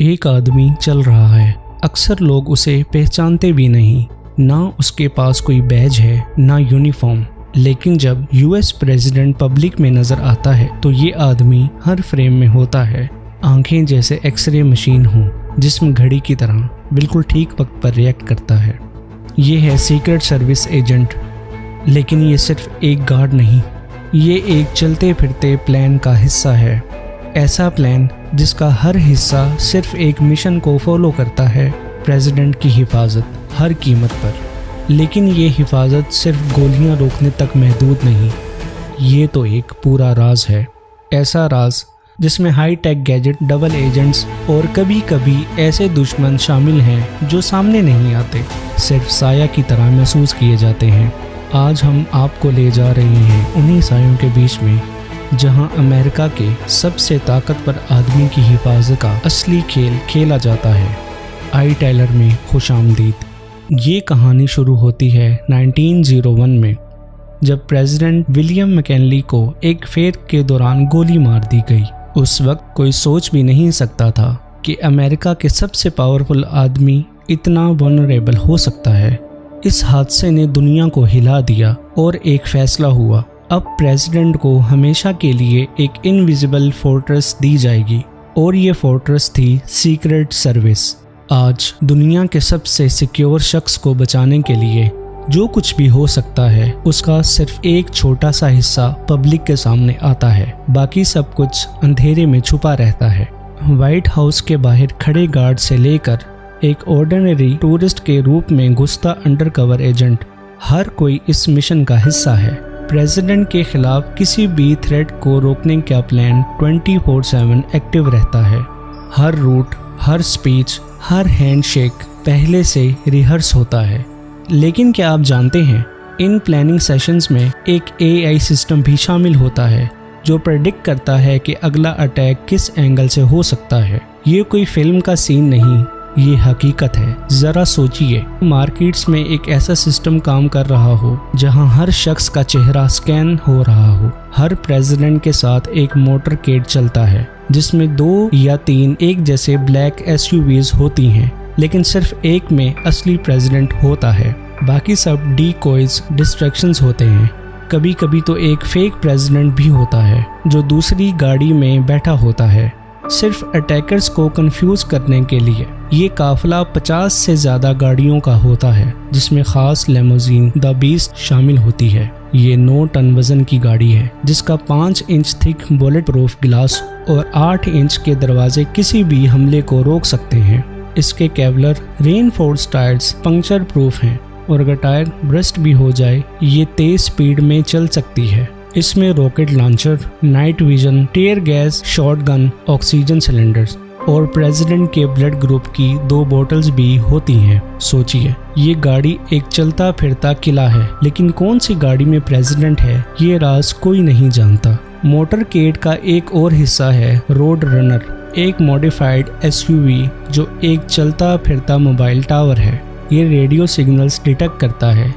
एक आदमी चल रहा है। अक्सर लोग उसे पहचानते भी नहीं, ना उसके पास कोई बैज है ना यूनिफॉर्म। लेकिन जब यूएस प्रेसिडेंट पब्लिक में नजर आता है तो ये आदमी हर फ्रेम में होता है। आंखें जैसे एक्सरे मशीन हो, जिस्म घड़ी की तरह बिल्कुल ठीक वक्त पर रिएक्ट करता है। ये है सीक्रेट सर्विस एजेंट। लेकिन ये सिर्फ एक गार्ड नहीं, ये एक चलते फिरते प्लान का हिस्सा है। ऐसा प्लान जिसका हर हिस्सा सिर्फ एक मिशन को फॉलो करता है, प्रेसिडेंट की हिफाजत हर कीमत पर। लेकिन ये हिफाजत सिर्फ गोलियां रोकने तक महदूद नहीं, ये तो एक पूरा राज है। ऐसा राज जिसमें high tech gadget, double agents और कभी कभी ऐसे दुश्मन शामिल हैं जो सामने नहीं आते, सिर्फ साया की तरह महसूस किए जाते हैं। आज हम आपको ले जा रहे हैं उन्हीं सायों के बीच में, जहां अमेरिका के सबसे ताकतवर आदमी की हिफाजत का असली खेल खेला जाता है। आई टाइलर में खुशामदीद। ये कहानी शुरू होती है 1901 में, जब प्रेसिडेंट विलियम मैकिनली को एक फेर के दौरान गोली मार दी गई। उस वक्त कोई सोच भी नहीं सकता था कि अमेरिका के सबसे पावरफुल आदमी इतना वल्नरेबल हो सकता है। इस हादसे ने दुनिया को हिला दिया और एक फैसला हुआ, अब प्रेसिडेंट को हमेशा के लिए एक इनविजिबल फोर्ट्रेस दी जाएगी, और ये फोर्ट्रेस थी सीक्रेट सर्विस। आज दुनिया के सबसे सिक्योर शख्स को बचाने के लिए जो कुछ भी हो सकता है, उसका सिर्फ एक छोटा सा हिस्सा पब्लिक के सामने आता है, बाकी सब कुछ अंधेरे में छुपा रहता है। व्हाइट हाउस के बाहर खड़े गार्ड से लेकर एक ऑर्डिनरी टूरिस्ट के रूप में घुसता अंडरकवर एजेंट, हर कोई इस मिशन का हिस्सा है। प्रेसिडेंट के खिलाफ किसी भी थ्रेट को रोकने का प्लान 24/7 एक्टिव रहता है। हर रूट, हर स्पीच, हर हैंडशेक पहले से रिहर्स होता है। लेकिन क्या आप जानते हैं, इन प्लानिंग सेशंस में एक AI सिस्टम भी शामिल होता है जो प्रेडिक्ट करता है कि अगला अटैक किस एंगल से हो सकता है। ये कोई फिल्म का सीन नहीं, ये हकीकत है। जरा सोचिए, मार्केट्स में एक ऐसा सिस्टम काम कर रहा हो जहां हर शख्स का चेहरा स्कैन हो रहा हो। हर प्रेसिडेंट के साथ एक मोटरकेड चलता है जिसमें 2 या 3 एक जैसे ब्लैक SUVs होती हैं, लेकिन सिर्फ एक में असली प्रेसिडेंट होता है, बाकी सब डीकॉयज, डिस्ट्रैक्शंस होते हैं। कभी कभी तो एक फेक प्रेसिडेंट भी होता है जो दूसरी गाड़ी में बैठा होता है, सिर्फ अटैकर्स को कंफ्यूज करने के लिए। ये काफिला 50 से ज्यादा गाड़ियों का होता है, जिसमें खास लेमोजीन द बीस्ट शामिल होती है। ये 9 टन वजन की गाड़ी है जिसका 5 इंच थिक बुलेट प्रूफ गिलास और 8 इंच के दरवाजे किसी भी हमले को रोक सकते हैं। इसके Kevlar reinforced tyres puncture proof हैं, और अगर टायर ब्रस्ट भी हो जाए, ये तेज स्पीड में चल सकती है। इसमें rocket launcher, night vision, tear gas, shotgun, oxygen cylinders और प्रेसिडेंट के ब्लड ग्रुप की 2 बोतल्स भी होती हैं। सोचिए, ये गाड़ी एक चलता फिरता किला है, लेकिन कौन सी गाड़ी में प्रेसिडेंट है, ये राज कोई नहीं जानता। मोटरकेड का एक और हिस्सा है रोड रनर, एक मॉडिफाइड SUV जो एक चलता फिरता मोबाइल टावर है। ये रेडियो सिग्नल्स डिटेक्ट करता है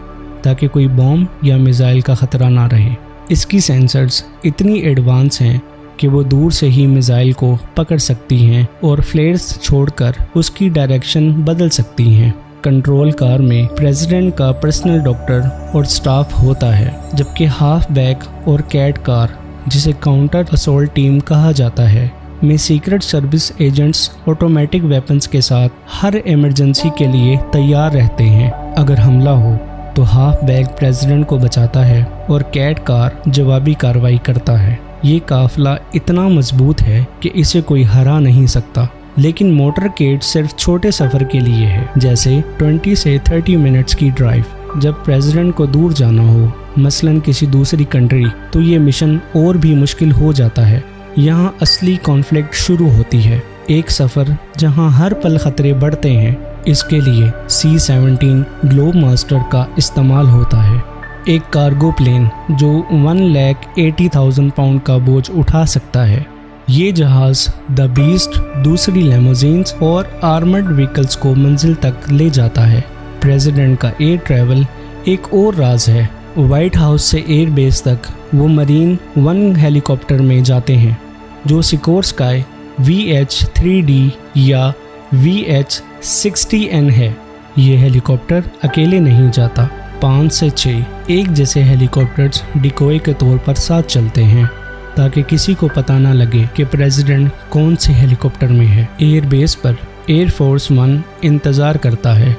ताकि कोई बॉम्ब या मिसाइल का खतरा ना रहे। इसकी सेंसर्स इतनी एडवांस हैं कि वो दूर से ही मिसाइल को पकड़ सकती हैं और फ्लेयर्स छोड़कर उसकी डायरेक्शन बदल सकती हैं। कंट्रोल कार में प्रेसिडेंट का पर्सनल डॉक्टर और स्टाफ होता है, जबकि हाफ बैक और कैट कार, जिसे काउंटर असॉल्ट टीम कहा जाता है, में secret service agents automatic weapons के साथ हर इमरजेंसी के लिए तैयार रहते हैं। अगर हमला हो तो हाफ बैग प्रेसिडेंट को बचाता है और कैट कार जवाबी कार्रवाई करता है। ये काफिला इतना मजबूत है कि इसे कोई हरा नहीं सकता। लेकिन मोटरकेड सिर्फ छोटे सफर के लिए है, जैसे 20 से 30 मिनट्स की ड्राइव। जब प्रेसिडेंट को दूर जाना हो, मसलन किसी दूसरी कंट्री, तो ये मिशन और भी मुश्किल हो जाता है। यहाँ असली कॉन्फ्लिक्ट शुरू होती है, एक सफर जहाँ हर पल खतरे बढ़ते हैं। इसके लिए C-17 ग्लोब मास्टर का इस्तेमाल होता है, एक कार्गो प्लेन जो 1,80,000 पाउंड का बोझ उठा सकता है। ये जहाज द बीस्ट दूसरी लेमोजीन्स और आर्मर्ड व्हीकल्स को मंजिल तक ले जाता है। प्रेसिडेंट का एयर ट्रैवल एक और राज है। व्हाइट हाउस से एयर बेस तक वो मरीन 1 हेलीकॉप्टर में जाते हैं जो सिक्योर स्काई VH-3D या VH-60N है। ये हेलीकॉप्टर अकेले नहीं जाता, 5 से 6 एक जैसे हेलीकॉप्टर्स डिकोय के तौर पर साथ चलते हैं ताकि किसी को पता ना लगे कि प्रेसिडेंट कौन से हेलीकॉप्टर में है। एयरबेस पर एयरफोर्स 1 इंतज़ार करता है।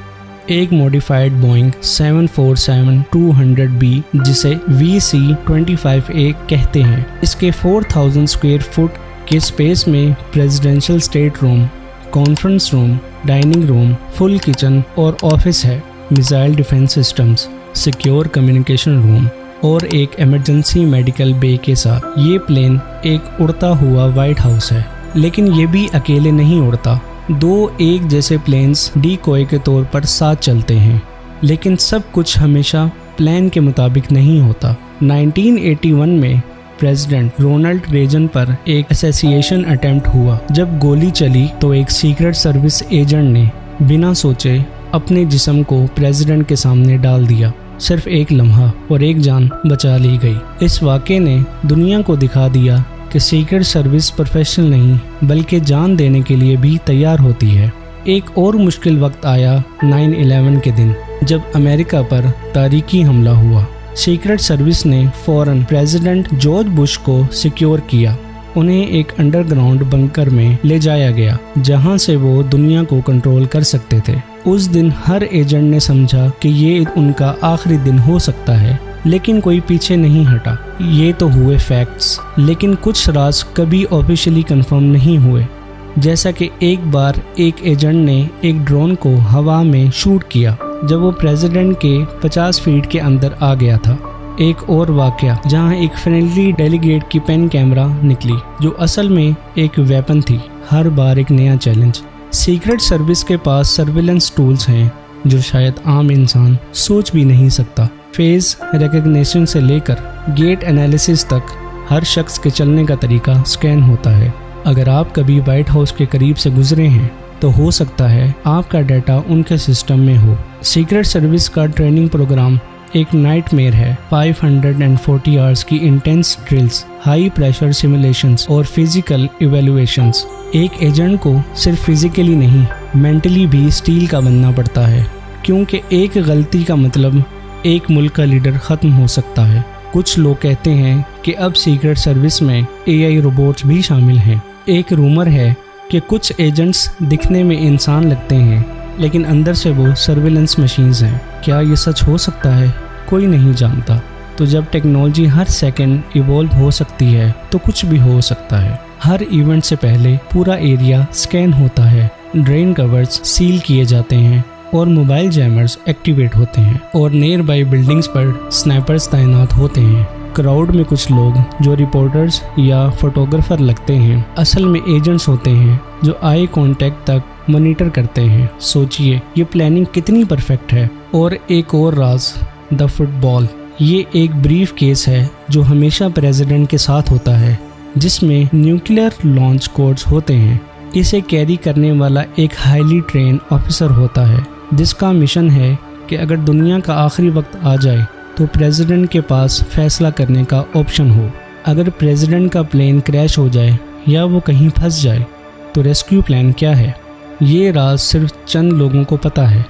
एक मॉडिफाइड बोइंग 747-200B जिसे VC-25A कहते हैं, इसके 4000 स्क्वायर फुट के स्पेस में presidential state room, conference room, dining room, full kitchen और ऑफिस है, missile defence systems, secure communication room और एक इमरजेंसी मेडिकल बे के साथ। ये प्लेन एक उड़ता हुआ व्हाइट हाउस है, लेकिन ये भी अकेले नहीं उड़ता। 2 एक जैसे प्लेन्स डिकोय के तौर पर साथ चलते हैं, लेकिन सब कुछ हमेशा प्लान के मुताबिक नहीं होता। 1981 में प्रेसिडेंट रोनाल्ड रेगन पर एक असैसिनेशन अटेम्प्ट हुआ। जब गोली चली तो एक सीक्रेट सर्विस एजेंट ने बिना सोचे अपने जिस्म को प्रेसिडेंट के सामने डाल दिया। सिर्फ एक लम्हा और एक जान बचा ली गई। इस वाक़े ने दुनिया को दिखा दिया कि सीक्रेट सर्विस प्रोफेशनल नहीं बल्कि जान देने के लिए भी तैयार होती है। एक और मुश्किल वक्त आया 9/11 के दिन, जब अमेरिका पर तारीखी हमला हुआ। सीक्रेट सर्विस ने फौरन प्रेसिडेंट जॉर्ज बुश को सिक्योर किया। उन्हें एक अंडरग्राउंड बंकर में ले जाया गया जहां से वो दुनिया को कंट्रोल कर सकते थे। उस दिन हर एजेंट ने समझा कि ये उनका आखिरी दिन हो सकता है, लेकिन कोई पीछे नहीं हटा। ये तो हुए फैक्ट्स, लेकिन कुछ राज कभी ऑफिशियली कंफर्म नहीं हुए। जैसा कि एक बार एक एजेंट ने एक ड्रोन को हवा में शूट किया जब वो प्रेसिडेंट के 50 फीट के अंदर आ गया था। एक और वाकया जहां एक फ्रेंडली डेलीगेट की पेन कैमरा निकली जो असल में एक वेपन थी। हर बार एक नया चैलेंज। सीक्रेट सर्विस के पास सर्विलेंस टूल्स हैं जो शायद आम इंसान सोच भी नहीं सकता। फेस रिकग्निशन से लेकर गेट एनालिसिस तक हर शख्स के चलने का तरीका स्कैन होता है। अगर आप कभी व्हाइट हाउस के करीब से गुजरे हैं तो हो सकता है आपका डाटा उनके सिस्टम में हो। सीक्रेट सर्विस का ट्रेनिंग प्रोग्राम एक नाइटमेयर है। 540 आवर्स की intense drills, high pressure simulations और फिजिकल इवैल्यूएशंस। एक एजेंट को सिर्फ फिजिकली नहीं मेंटली भी स्टील का बनना पड़ता है, क्योंकि एक गलती का मतलब एक मुल्क का लीडर खत्म हो सकता है। कुछ लोग कहते हैं कि अब सीक्रेट सर्विस में AI रोबोट्स भी शामिल हैं। एक रूमर है कि कुछ एजेंट्स दिखने में इंसान लगते हैं लेकिन अंदर से वो सर्विलेंस मशीन्स हैं। क्या ये सच हो सकता है? कोई नहीं जानता। तो जब टेक्नोलॉजी हर सेकंड इवॉल्व हो सकती है तो कुछ भी हो सकता है। हर इवेंट से पहले पूरा एरिया स्कैन होता है, ड्रेन कवर्स सील किए जाते हैं और मोबाइल जैमर्स एक्टिवेट होते हैं और नियर बाई बिल्डिंग्स पर स्नाइपर्स तैनात होते हैं। क्राउड में कुछ लोग जो रिपोर्टर्स या फोटोग्राफर लगते हैं असल में एजेंट्स होते हैं जो आई कांटेक्ट तक मॉनिटर करते हैं। सोचिए ये प्लानिंग कितनी परफेक्ट है। और एक और राज, द फुटबॉल। ये एक ब्रीफ केस है जो हमेशा प्रेसिडेंट के साथ होता है, जिसमें न्यूक्लियर लॉन्च कोड्स होते हैं। इसे कैरी करने वाला एक हाईली ट्रेन ऑफिसर होता है जिसका मिशन है कि अगर दुनिया का आखिरी वक्त आ जाए तो प्रेसिडेंट के पास फैसला करने का ऑप्शन हो। अगर प्रेसिडेंट का प्लेन क्रैश हो जाए या वो कहीं फंस जाए तो रेस्क्यू प्लान क्या है? ये राज सिर्फ चंद लोगों को पता है,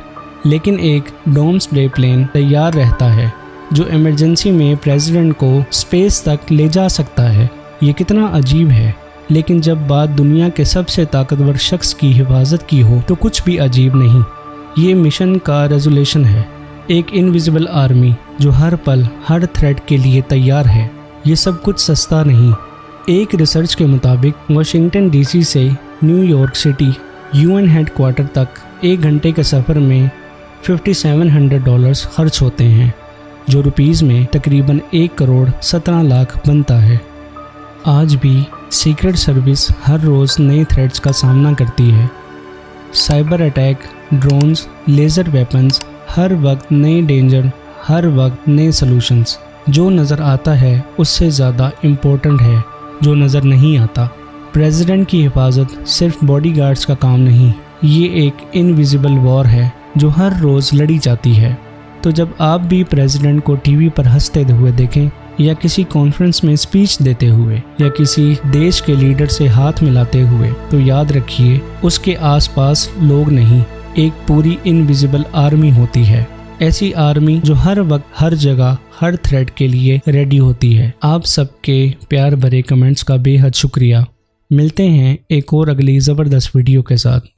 लेकिन एक डोम्सडे प्लेन तैयार रहता है जो इमरजेंसी में प्रेसिडेंट को स्पेस तक ले जा सकता है। ये कितना अजीब है, लेकिन जब बात दुनिया के सबसे ताकतवर शख्स की हिफाजत की हो तो कुछ भी अजीब नहीं। ये मिशन का रेजोल्यूशन है, एक इनविजिबल आर्मी जो हर पल हर थ्रेट के लिए तैयार है। ये सब कुछ सस्ता नहीं। एक रिसर्च के मुताबिक वाशिंगटन DC से न्यूयॉर्क सिटी UN हेडक्वार्टर तक 1 घंटे के सफ़र में $5700 खर्च होते हैं, जो रुपीज़ में तकरीबन 1,17,00,000 बनता है। आज भी सीक्रेट सर्विस हर रोज़ नए थ्रेट्स का सामना करती है। Cyber attack, drones, laser weapons, हर वक्त नए डेंजर, हर वक्त नए सॉल्यूशंस। जो नज़र आता है उससे ज़्यादा इम्पोर्टेंट है जो नज़र नहीं आता। प्रेसिडेंट की हिफाजत सिर्फ बॉडीगार्ड्स का काम नहीं, ये एक इनविजिबल वॉर है जो हर रोज़ लड़ी जाती है। तो जब आप भी प्रेसिडेंट को टीवी पर हंसते हुए देखें या किसी कॉन्फ्रेंस में स्पीच देते हुए या किसी देश के लीडर से हाथ मिलाते हुए, तो याद रखिए उसके आसपास लोग नहीं, एक पूरी इनविजिबल आर्मी होती है। ऐसी आर्मी जो हर वक्त, हर जगह, हर थ्रेट के लिए रेडी होती है। आप सबके प्यार भरे कमेंट्स का बेहद शुक्रिया। मिलते हैं एक और अगली ज़बरदस्त वीडियो के साथ।